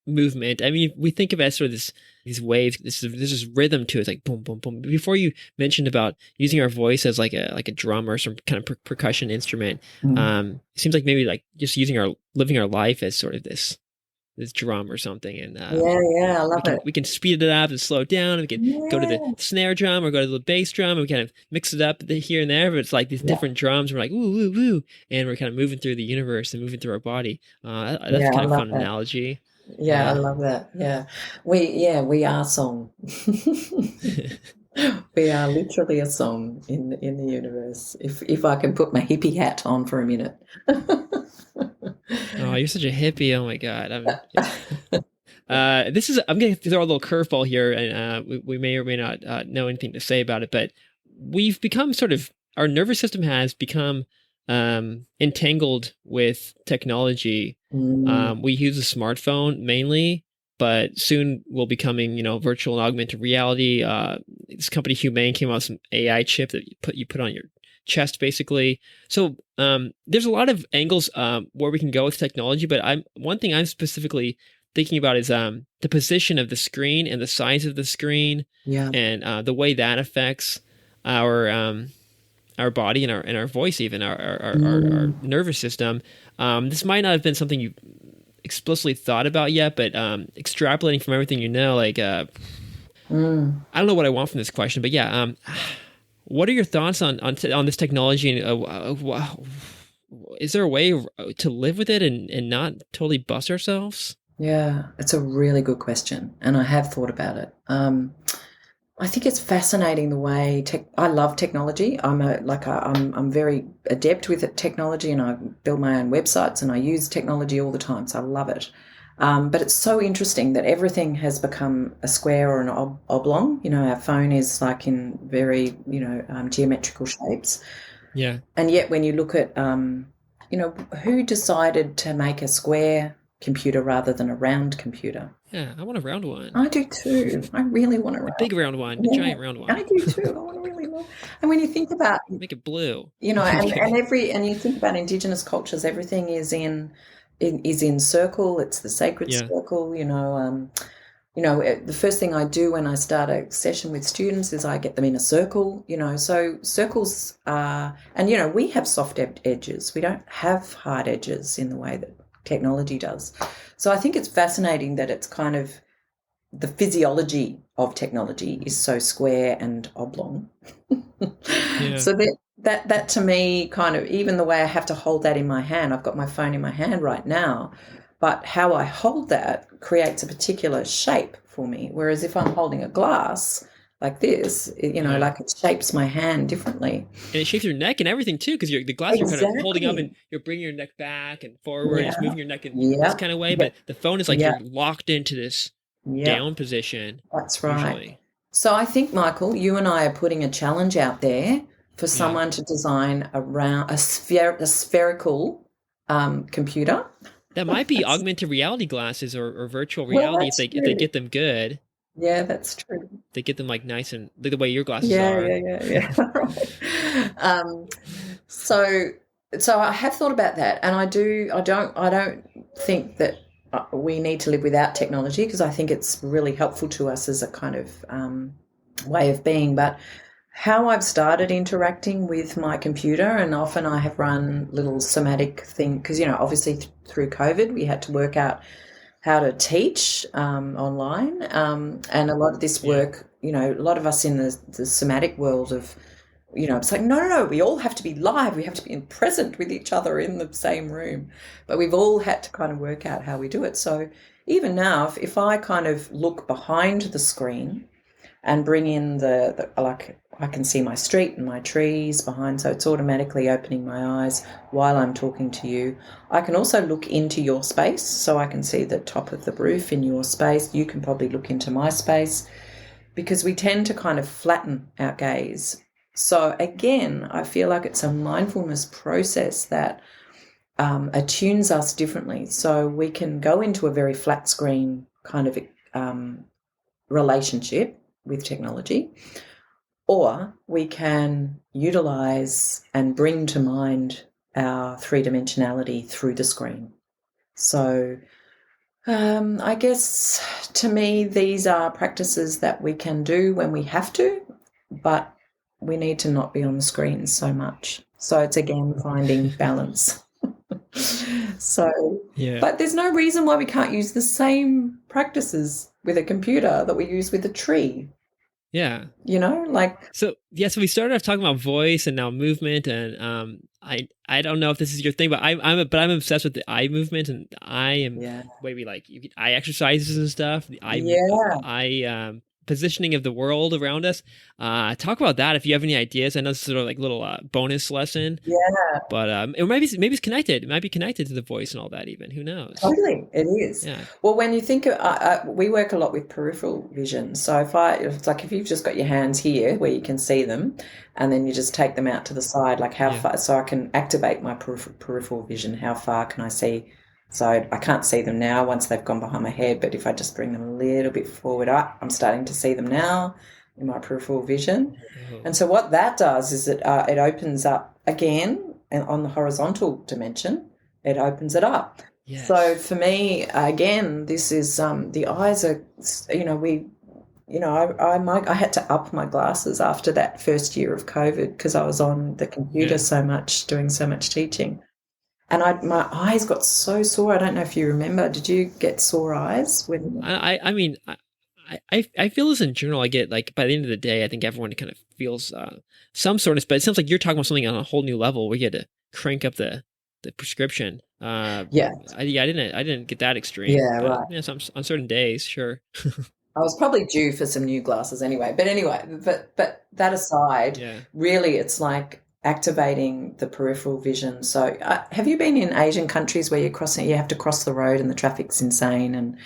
movement. I mean, we think about sort of these waves. There's this rhythm to it. It's like boom, boom, boom. Before you mentioned about using our voice as like a drum or some kind of percussion instrument, it seems like maybe like just living our life as sort of this drum or something. And I love it. We can speed it up and slow it down. And we can go to the snare drum or go to the bass drum, and we kind of mix it up here and there. But it's like these different drums. We're like woo, woo, woo, and we're kind of moving through the universe and moving through our body. That's kind of fun analogy. Yeah, I love that. Yeah. We are song. We are literally a song in the universe. If I can put my hippie hat on for a minute. Oh, you're such a hippie. Oh my God. This is I'm going to throw a little curveball here, and we may or may not know anything to say about it, but we've become sort of our nervous system has become entangled with technology. Mm, We use a smartphone mainly, but soon we'll becoming virtual and augmented reality. This company Humane came out with some AI chip that you put on your chest basically. So there's a lot of angles where we can go with technology, but one thing I'm specifically thinking about is the position of the screen and the size of the screen, yeah. and the way that affects our body and our voice, even our Mm, nervous system. This might not have been something you explicitly thought about yet, but extrapolating from everything like mm. I don't know what I want from this question, but yeah, what are your thoughts on this technology? And is there a way to live with it and not totally bust ourselves? Yeah, it's a really good question, and I have thought about it. I think it's fascinating the way I love technology. I'm very adept with technology, and I build my own websites, and I use technology all the time, so I love it. But it's so interesting that everything has become a square or an oblong. Our phone is like in very geometrical shapes, Yeah, and yet when you look at who decided to make a square computer rather than a round computer? yeah, I want a round one, I do too. I really want to a round. big round one, a Yeah, giant round I one. do too. I want to really love. And when you think about, Make it blue. and you think about indigenous cultures, everything is in circle. It's the sacred Yeah, circle. The first thing I do when I start a session with students is I get them in a circle. So circles are, and we have soft edges. We don't have hard edges in the way that technology does. So I think it's fascinating that it's kind of the physiology of technology is so square and oblong. yeah. So that to me, kind of, even the way I have to hold that in my hand, I've got my phone in my hand right now, but how I hold that creates a particular shape for me. Whereas if I'm holding a glass like this, Yeah. like it shapes my hand differently. And it shapes your neck and everything too, because the glass you're kind of holding up Exactly. and you're bringing your neck back and forward, and Yeah. it's moving your neck in this Yeah. kind of way. Yeah. But the phone is like Yeah. you're locked into this Yeah. down position, That's right. usually. So I think, Michael, you and I are putting a challenge out there for Yeah. someone to design a spherical computer. That might be augmented reality glasses or virtual Well, reality if that's they true. get them good. Yeah, that's true. They get them like nice and like the way your glasses Yeah, are. yeah, yeah, yeah. Right. So, so I have thought about that, and I don't think that we need to live without technology because I think it's really helpful to us as a kind of way of being. But how I've started interacting with my computer, and often I have run little somatic thing because obviously through COVID we had to work out how to teach online, and a lot of this Yeah. work, a lot of us in the somatic world of, it's like, no, no, no, we all have to be live, we have to be present with each other in the same room, but we've all had to kind of work out how we do it. So even now, if I kind of look behind the screen and bring in the like I can see my street and my trees behind, so it's automatically opening my eyes while I'm talking to you. I can also look into your space, so I can see the top of the roof in your space. You can probably look into my space because we tend to kind of flatten our gaze. So again, I feel like it's a mindfulness process that attunes us differently. So we can go into a very flat screen kind of relationship with technology, or we can utilize and bring to mind our three dimensionality through the screen. So, I guess to me, these are practices that we can do when we have to, but we need to not be on the screen so much. So, it's again finding balance. So, Yeah. but there's no reason why we can't use the same practices with a computer that we use with a tree, Yeah. like, So yeah, so we started off talking about voice and now movement, and I don't know if this is your thing, but I'm obsessed with the eye movement, and I am yeah, maybe like eye exercises and stuff. The eye yeah, eye positioning of the world around us. Talk about that if you have any ideas. I know this is sort of like a little bonus lesson, Yeah, but it maybe it's connected. It might be connected to the voice and all that. Even who knows? totally, it is. Yeah, Well, when you think of, we work a lot with peripheral vision. So if it's like if you've just got your hands here where you can see them, and then you just take them out to the side, like how yeah, far, so I can activate my peripheral vision. How far can I see? So I can't see them now once they've gone behind my head, but if I just bring them a little bit forward, I'm starting to see them now in my peripheral vision. oh, And so what that does is it opens up again, and on the horizontal dimension, it opens it up. So yes, for me, again, this is the eyes are, we, I had to up my glasses after that first year of COVID because I was on the computer yeah. so much, doing so much teaching. And my eyes got so sore. I don't know if you remember. Did you get sore eyes when? I mean, I feel this in general. I get like by the end of the day, I think everyone kind of feels some soreness, but it sounds like you're talking about something on a whole new level where you had to crank up the prescription. Yeah, Yeah, I didn't get that extreme, yeah, but right. yeah, some on certain days, sure. I was probably due for some new glasses anyway. But anyway, but that aside, Yeah. really, it's like activating the peripheral vision. So, have you been in Asian countries where you have to cross the road and the traffic's insane and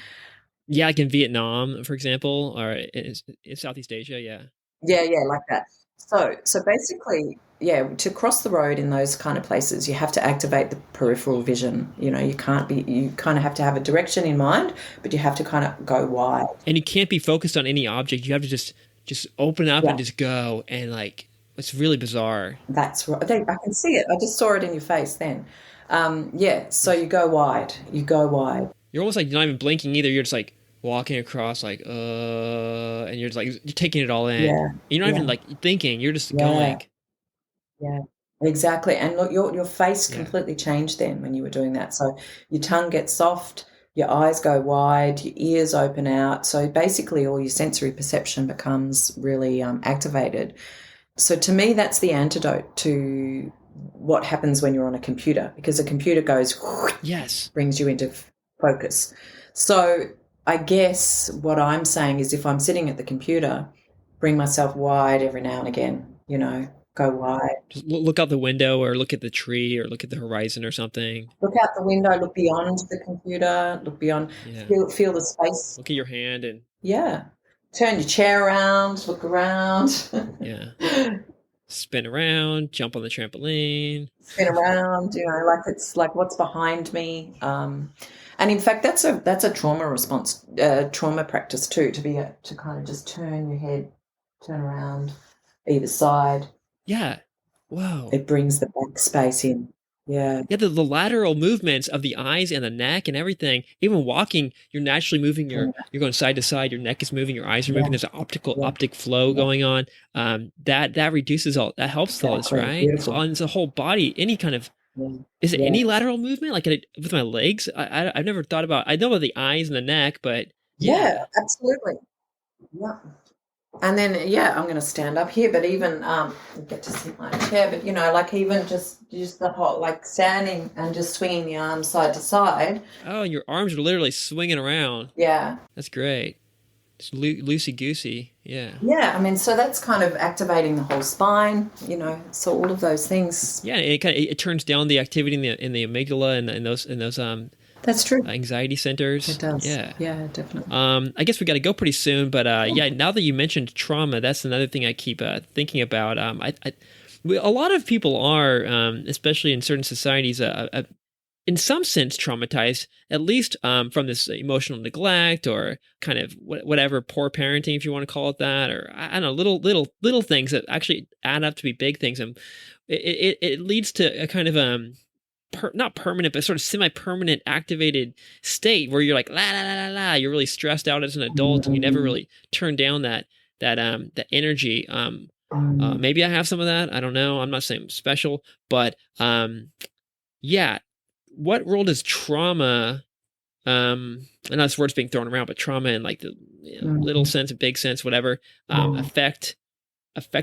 Yeah, like in Vietnam, for example, or in Southeast Asia, yeah. yeah, yeah, like that. So basically, yeah, to cross the road in those kind of places, you have to activate the peripheral vision. You kind of have to have a direction in mind, but you have to kind of go wide. And you can't be focused on any object. You have to just open up and Yeah, just go, and like it's really bizarre. that's right. I can see it. I just saw it in your face then. Yeah, so Yes. you go wide. You go wide. You're almost like not even blinking either. You're just like walking across, like and you're just like you're taking it all in. Yeah, You're not even yeah, like thinking. You're just yeah, going. yeah. Exactly. And look, your face Yeah. completely changed then when you were doing that. So your tongue gets soft, your eyes go wide, your ears open out. So basically, all your sensory perception becomes really activated. So to me, that's the antidote to what happens when you're on a computer, because a computer goes Yes. brings you into focus. So I guess what I'm saying is if I'm sitting at the computer, bring myself wide every now and again, go wide. Just look out the window, or look at the tree, or look at the horizon, or something. Look out the window, look beyond the computer, look beyond, Yeah. feel the space. Look at your hand, and Yeah. Turn your chair around, look around. yeah, spin around, jump on the trampoline. Spin around, like it's like what's behind me. And in fact, that's a trauma response, trauma practice too, to kind of just turn your head, turn around, either side. Yeah. Whoa. It brings the back space in. Yeah, Yeah, the lateral movements of the eyes and the neck and everything. Even walking, you're naturally moving yeah, you're going side to side, your neck is moving, your eyes are moving. yeah, There's an yeah, optic flow yeah. going on. That reduces all that helps all this, Exactly. right? Beautiful. It's a whole body, any kind of Yeah, is it yeah, any lateral movement? Like with my legs? I've never thought about I know about the eyes and the neck, but yeah. yeah. Absolutely. Yeah. And then, yeah, I'm going to stand up here, but even get to sit in my chair, but like even just the whole like standing and just swinging the arms side to side. Oh, your arms are literally swinging around. Yeah, That's great. Just loosey goosey. Yeah. yeah. I mean, so that's kind of activating the whole spine. So all of those things. Yeah, it turns down the activity in the amygdala and those That's true. anxiety It centers. does. Yeah. Yeah, definitely. I guess we got to go pretty soon, but yeah. Now that you mentioned trauma, that's another thing I keep thinking about. A lot of people are, especially in certain societies, in some sense traumatized, at least from this emotional neglect or kind of whatever poor parenting, if you want to call it that, or I don't know, little things that actually add up to be big things, and it leads to a kind of not permanent, but sort of semi-permanent activated state where you're like la la la la la. You're really stressed out as an adult, and you never Mm, really turn down that energy. mm, Maybe I have some of that. I don't know. I'm not saying I'm special, but yeah. What role does trauma? I know this word's being thrown around, but trauma in like the little mm, sense, big sense, whatever, mm, affect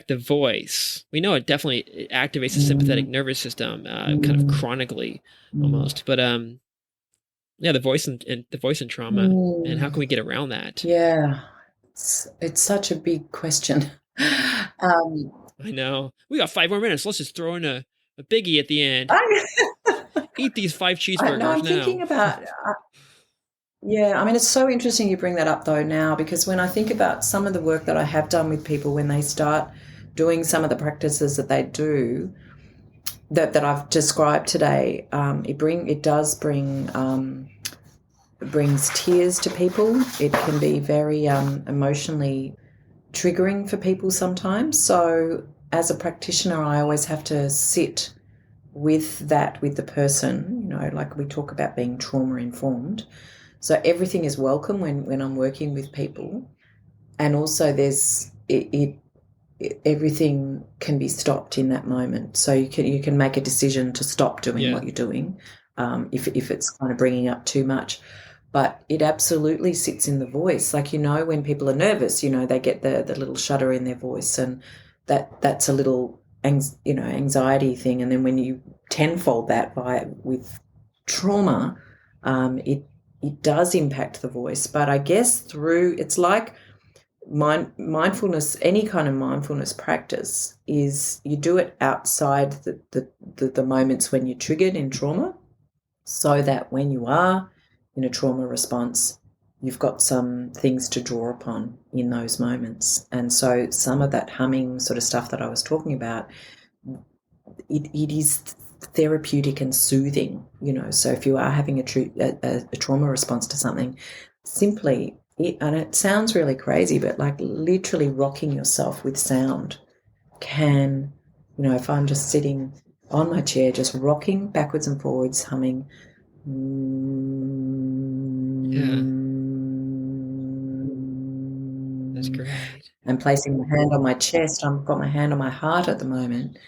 the voice. We know it definitely it activates the sympathetic mm, nervous system, kind of mm, chronically mm, almost. But yeah, the voice and the voice and trauma, and how mm. can we get around that? Yeah. It's such a big question. Um, I know. We got 5 more minutes. Let's just throw in a biggie at the end. I, Eat these 5 no, cheeseburgers I'm now. thinking about. Yeah, I mean, it's so interesting you bring that up though now, because when I think about some of the work that I have done with people when they start doing some of the practices that they do that I've described today, it does bring brings tears to people. It can be very emotionally triggering for people sometimes. So as a practitioner, I always have to sit with the person. Like we talk about being trauma informed. So everything is welcome when I'm working with people, and also everything can be stopped in that moment. So you can make a decision to stop doing Yeah. what you're doing, if it's kind of bringing up too much. But it absolutely sits in the voice. Like, when people are nervous, they get the little shudder in their voice, and that's a little anxiety thing. And then when you tenfold that with trauma, it does impact the voice. But I guess it's like mindfulness. Any kind of mindfulness practice is you do it outside the moments when you're triggered in trauma, so that when you are in a trauma response, you've got some things to draw upon in those moments. And so some of that humming sort of stuff that I was talking about, it is therapeutic and soothing. So if you are having a trauma response to something, simply and it sounds really crazy, but like literally rocking yourself with sound can, if I'm just sitting on my chair, just rocking backwards and forwards, humming, Yeah. That's great. and placing my hand on my chest. I've got my hand on my heart at the moment.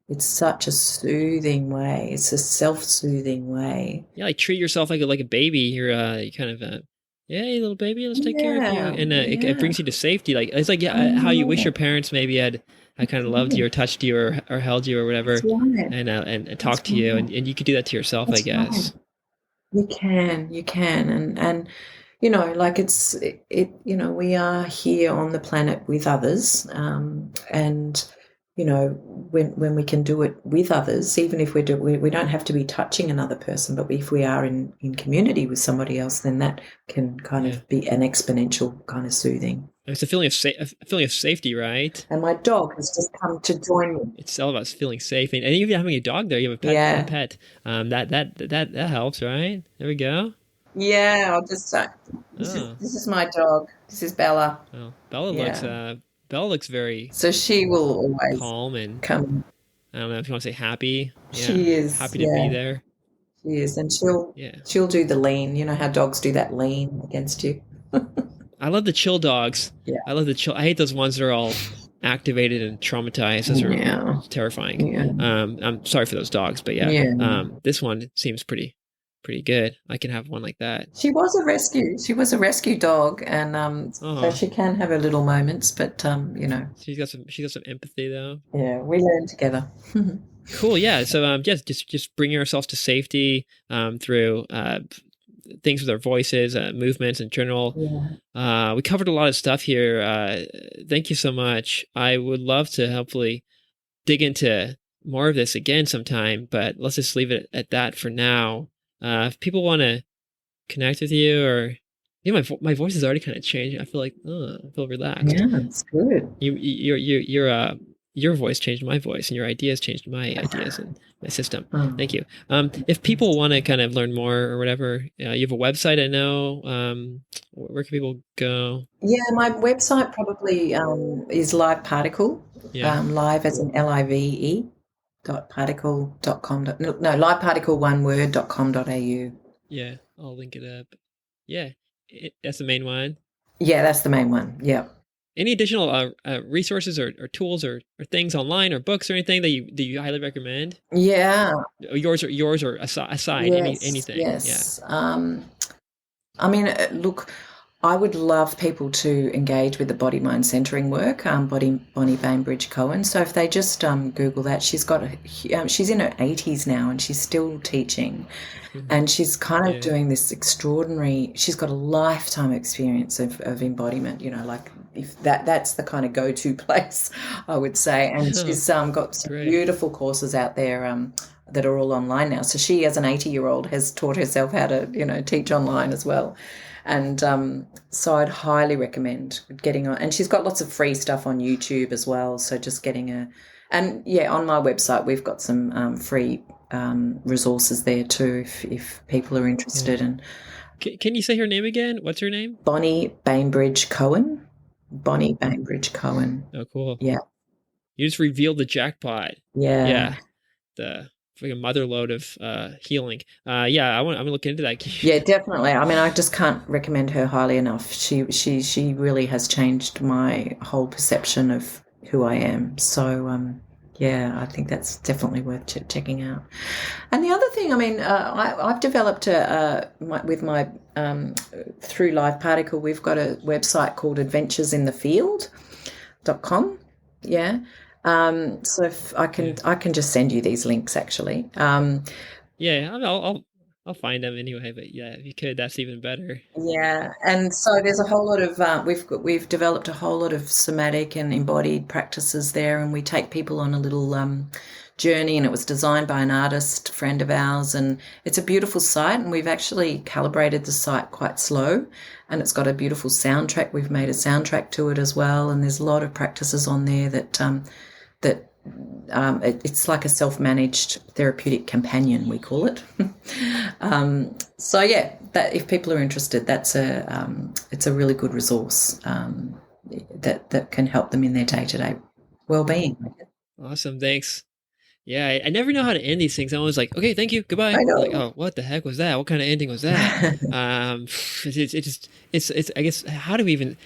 It's such a soothing way. It's a self-soothing way. Yeah, like treat yourself like a baby. You kind of yeah, you little baby, let's take care of you. Yeah, And it yeah. brings you to safety. Like it's like I how you wish know. your parents maybe had kind of loved you Yeah, or touched you or held you or that's whatever, right. and That's talked to you, right. and you could do that to yourself, I That's right. guess. You can, and like we are here on the planet with others, and when we can do it with others, even if we don't have to be touching another person, but if we are in community with somebody else, then that can kind Yeah. of be an exponential kind of soothing. It's a feeling of safety, right? And my dog has just come to join me. It's all about feeling safe, and even having a dog there, you have a Yeah, pet. That helps, right? There we go. yeah. I'll just say this is Oh, this is my dog. This is Bella. well, Yeah. Bella looks very So she will always calm and come. I don't know if you want to say happy. Yeah, She is, happy to be yeah, there. she is, and she'll Yeah, she'll do the lean. You know how dogs do that lean against you. I love the chill dogs. Yeah, I love the chill. I hate those ones that are all activated and traumatized. Those are yeah, terrifying. yeah, I'm sorry for those dogs, but yeah, yeah. this one seems pretty good. I can have one like that. She was a rescue. She was a rescue dog, and so Oh, she can have her little moments. But she's got some empathy though. yeah, we learn together. Cool. Yeah. So just bringing ourselves to safety through things with our voices, movements in general. Yeah. We covered a lot of stuff here. Thank you so much. I would love to hopefully dig into more of this again sometime, but let's just leave it at that for now. If people want to connect with you, or my voice is already kind of changing. I feel like I feel relaxed. Yeah, it's good. Your voice changed my voice, and your ideas changed my ideas and my system. Oh, Thank you. If people want to kind of learn more or whatever, you have a website, I know. Where can people go? yeah, my website probably is Live Particle, Yeah, live as in LIVE dot particle dot com. No, live particle one word .com.au. yeah. I'll link it up. Yeah, that's the main one. Yeah, that's the main one. Yeah. Any additional resources or tools or things online or books or anything that you highly recommend? Yeah. Yours or aside Yes. anything? Yeah. Yes. I mean, look, I would love people to engage with the body mind centering work, Bonnie Bainbridge Cohen. So if they just Google that, she's in her 80s now and she's still teaching, and she's kind of Yeah. doing this extraordinary. She's got a lifetime experience of embodiment. Like if that's the kind of go-to place, I would say. And Oh, she's got some great. beautiful courses out there. That are all online now. So she, as an 80-year-old, has taught herself how to, teach online as well. And so I'd highly recommend getting on. And she's got lots of free stuff on YouTube as well. So just getting and yeah, on my website, we've got some free resources there too, if people are Yeah. interested. And Can you say her name again? What's her name? Bonnie Bainbridge Cohen. Bonnie Bainbridge Cohen. Oh, cool. Yeah. You just revealed the jackpot. Yeah. Yeah. The like a mother load of healing. Yeah, I'm gonna look into that. Yeah, definitely. I mean, I just can't recommend her highly enough. She really has changed my whole perception of who I am. So, yeah, I think that's definitely worth checking out. And the other thing, I mean, I've developed with my through Live Particle, we've got a website called adventuresinthefield.com. Yeah. So if Yeah. I can just send you these links actually. Yeah, I'll find them anyway. But yeah, if you could, that's even better. Yeah, and so there's a whole lot of we've developed a whole lot of somatic and embodied practices there, and we take people on a little journey. And it was designed by an artist friend of ours, and it's a beautiful site. And we've actually calibrated the site quite slow, and it's got a beautiful soundtrack. We've made a soundtrack to it as well, and there's a lot of practices on there that it's like a self-managed therapeutic companion, we call it. So yeah, that if people are interested, it's a really good resource that can help them in their day-to-day well-being. Awesome, thanks. Yeah, I never know how to end these things. I'm always like, okay, thank you, I goodbye. Like, know. oh, what the heck was that? What kind of ending was that? It's I guess how do we even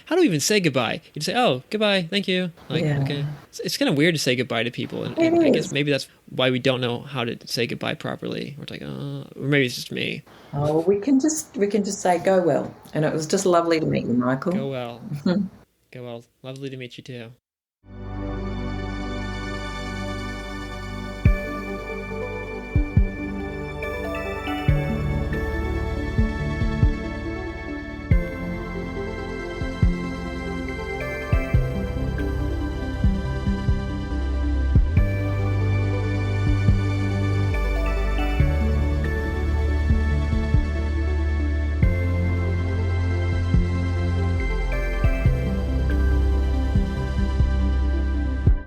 say goodbye? You just say, oh, goodbye, thank you. Like, Yeah, okay, it's kind of weird to say goodbye to people, it and I guess is. maybe that's why we don't know how to say goodbye properly. We're like, or maybe it's just me. Oh, we can just say go well, and it was just lovely to meet you, Michael. Go well, go well. Lovely to meet you too.